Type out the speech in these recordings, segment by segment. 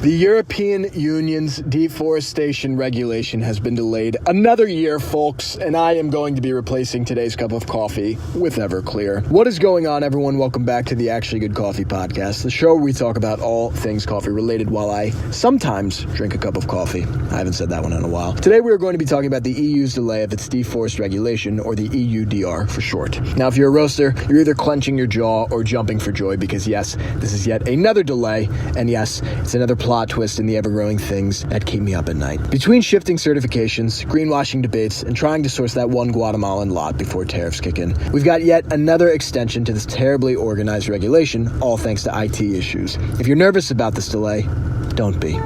The European Union's Deforestation Regulation has been delayed another year, folks, and I am going to be replacing today's cup of coffee with Everclear. What is going on, everyone? Welcome back to the Actually Good Coffee podcast, the show where we talk about all things coffee related while I sometimes drink a cup of coffee. I haven't said that one in a while. Today we are going to be talking about the EU's delay of its Deforestation Regulation, or the EUDR for short. Now, if you're a roaster, you're either clenching your jaw or jumping for joy because, yes, this is yet another delay, and yes, it's another plot twist in the ever-growing things that keep me up at night. Between shifting certifications, greenwashing debates, and trying to source that one Guatemalan lot before tariffs kick in, we've got yet another extension to this terribly organized regulation, all thanks to IT issues. If you're nervous about this delay, don't be,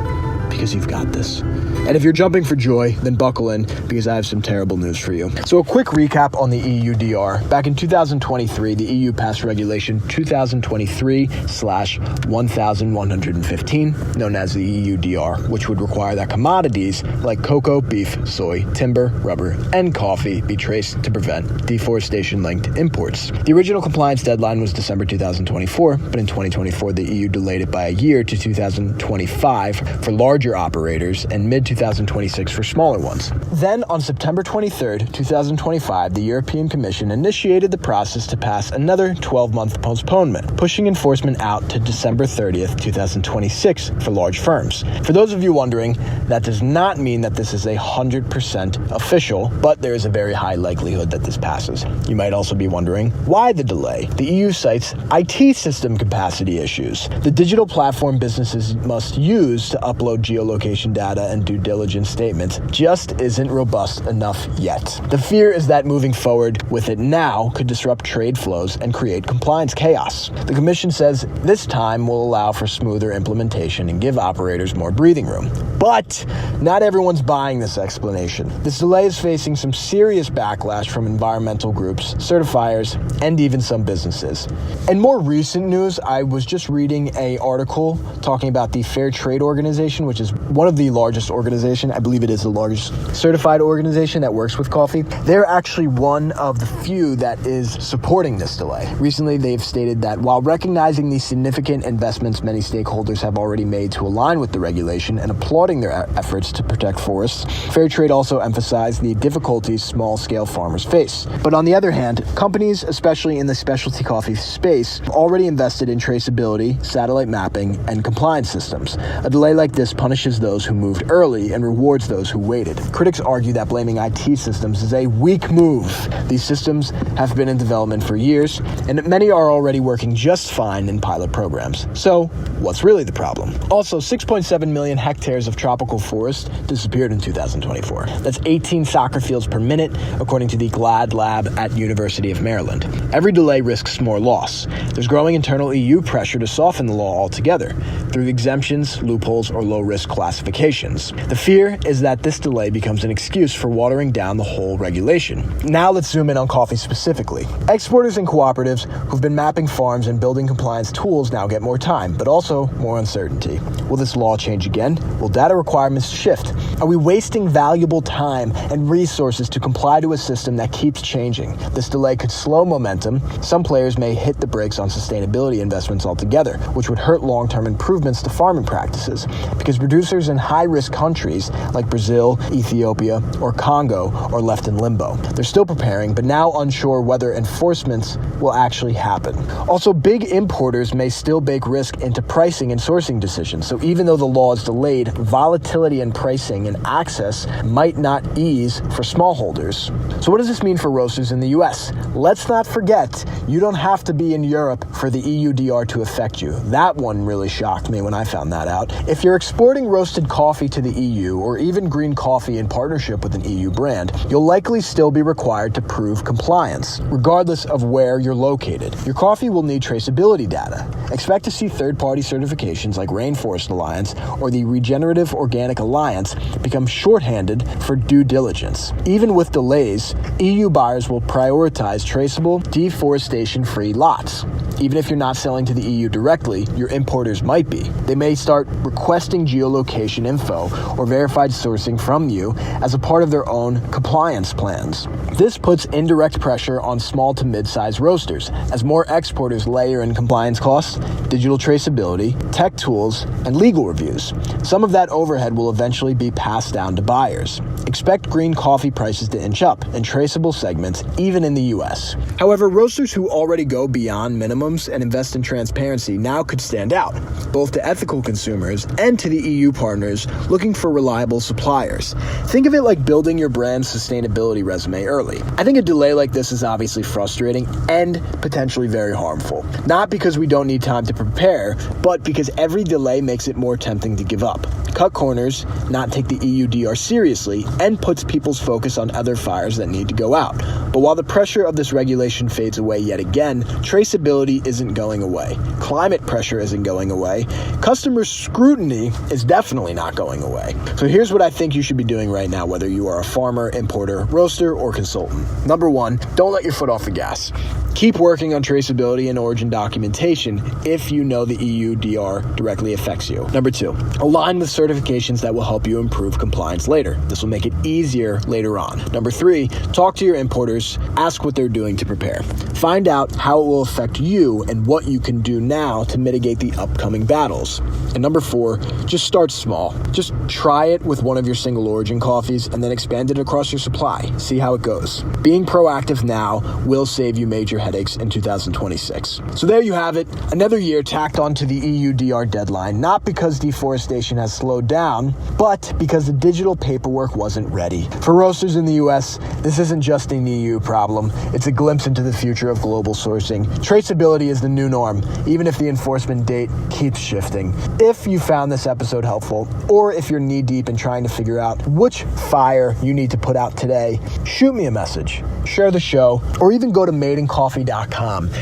because you've got this. And if you're jumping for joy, then buckle in, because I have some terrible news for you. So a quick recap on the EUDR. Back in 2023, the EU passed Regulation 2023/1115, known as the EUDR, which would require that commodities like cocoa, beef, soy, timber, rubber, and coffee be traced to prevent deforestation-linked imports. The original compliance deadline was December 2024, but in 2024, the EU delayed it by a year to 2025 for larger operators and mid-2026 for smaller ones. Then, on September 23rd, 2025, the European Commission initiated the process to pass another 12-month postponement, pushing enforcement out to December 30th, 2026 for large firms. For those of you wondering, that does not mean that this is 100% official, but there is a very high likelihood that this passes. You might also be wondering, why the delay? The EU cites IT system capacity issues. The digital platform businesses must use to upload geolocation data and due diligence statements just isn't robust enough yet. The fear is that moving forward with it now could disrupt trade flows and create compliance chaos. The Commission says this time will allow for smoother implementation and give operators more breathing room. But not everyone's buying this explanation. This delay is facing some serious backlash from environmental groups, certifiers, and even some businesses. In more recent news, I was just reading an article talking about the Fair Trade Organization, which is one of the largest organizations. I believe it is the largest certified organization that works with coffee. They're actually one of the few that is supporting this delay. Recently, they've stated that while recognizing the significant investments many stakeholders have already made to align with the regulation and applauding their efforts to protect forests, fair trade also emphasized the difficulties small-scale farmers face. But on the other hand, companies, especially in the specialty coffee space, have already invested in traceability, satellite mapping, and compliance systems. A delay like this punishes those who moved early and rewards those who waited. Critics argue that blaming IT systems is a weak move. These systems have been in development for years, and many are already working just fine in pilot programs. So, what's really the problem? Also, 6.7 million hectares of tropical forest disappeared in 2024. That's 18 soccer fields per minute, according to the GLAD lab at University of Maryland. Every delay risks more loss. There's growing internal EU pressure to soften the law altogether, through exemptions, loopholes, or low-risk classifications. The fear is that this delay becomes an excuse for watering down the whole regulation. Now let's zoom in on coffee specifically. Exporters and cooperatives who've been mapping farms and building compliance tools now get more time, but also more uncertainty. Will this law change again? Will data requirements shift? Are we wasting valuable time and resources to comply to a system that keeps changing? This delay could slow momentum. Some players may hit the brakes on sustainability investments altogether, which would hurt long-term improvements to farming practices, because producers in high-risk countries like Brazil, Ethiopia, or Congo are left in limbo. They're still preparing, but now unsure whether enforcements will actually happen. Also, big importers may still bake risk into pricing and sourcing decisions, so even though the law is delayed, volatility in pricing and access might not ease for smallholders. So what does this mean for roasters in the US? Let's not forget, you don't have to be in Europe for the EUDR to affect you. That one really shocked me when I found that out. If you're exporting roasted coffee to the EU, or even green coffee in partnership with an EU brand, you'll likely still be required to prove compliance, regardless of where you're located. Your coffee will need traceability data. Expect to see third-party certifications like Rainforest Alliance or the Regenerative Organic Alliance become shorthanded for due diligence. Even with delays, EU buyers will prioritize traceable, deforestation-free lots. Even if you're not selling to the EU directly, your importers might be. They may start requesting geolocation info or verified sourcing from you as a part of their own compliance plans. This puts indirect pressure on small to mid-sized roasters as more exporters layer in compliance costs, digital traceability, tech tools, and legal reviews. Some of that overhead will eventually be passed down to buyers. Expect green coffee prices to inch up in traceable segments, even in the US. However, roasters who already go beyond minimums and invest in transparency now could stand out, both to ethical consumers and to the EU partners looking for reliable suppliers. Think of it like building your brand's sustainability resume early. I think a delay like this is obviously frustrating and potentially very harmful. Not because we don't need time to prepare, but because every delay makes it more tempting to give up, cut corners, not take the EUDR seriously, and puts people's focus on other fires that need to go out. But while the pressure of this regulation fades away yet again, traceability isn't going away. Climate pressure isn't going away. Customer scrutiny is definitely not going away. So here's what I think you should be doing right now, whether you are a farmer, importer, roaster, or consultant. Number one, don't let your foot off the gas. Keep working on traceability and origin documentation if you know the EUDR directly affects you. Number two, align with certifications that will help you improve compliance later. This will make it easier later on. Number three, talk to your importers, ask what they're doing to prepare. Find out how it will affect you and what you can do now to mitigate the upcoming battles. And number four, just start small. Just try it with one of your single origin coffees and then expand it across your supply. See how it goes. Being proactive now will save you major headaches in 2026. So there you have it, another year tacked onto the EUDR deadline, not because deforestation has slowed down, but because the digital paperwork wasn't ready. For roasters in the US, this isn't just an EU problem, it's a glimpse into the future of global sourcing. Traceability is the new norm, even if the enforcement date keeps shifting. If you found this episode helpful, or if you're knee-deep in trying to figure out which fire you need to put out today, shoot me a message, share the show, or even go to maidencoffee.com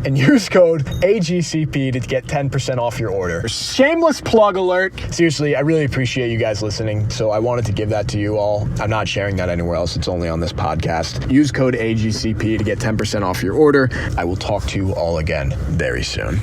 and use code AGCP to get 10% off your order. Shameless plug alert. Seriously, I really appreciate you guys listening, so I wanted to give that to you all. I'm not sharing that anywhere else. It's only on this podcast. Use code AGCP to get 10% off your order. I will talk to you all again very soon.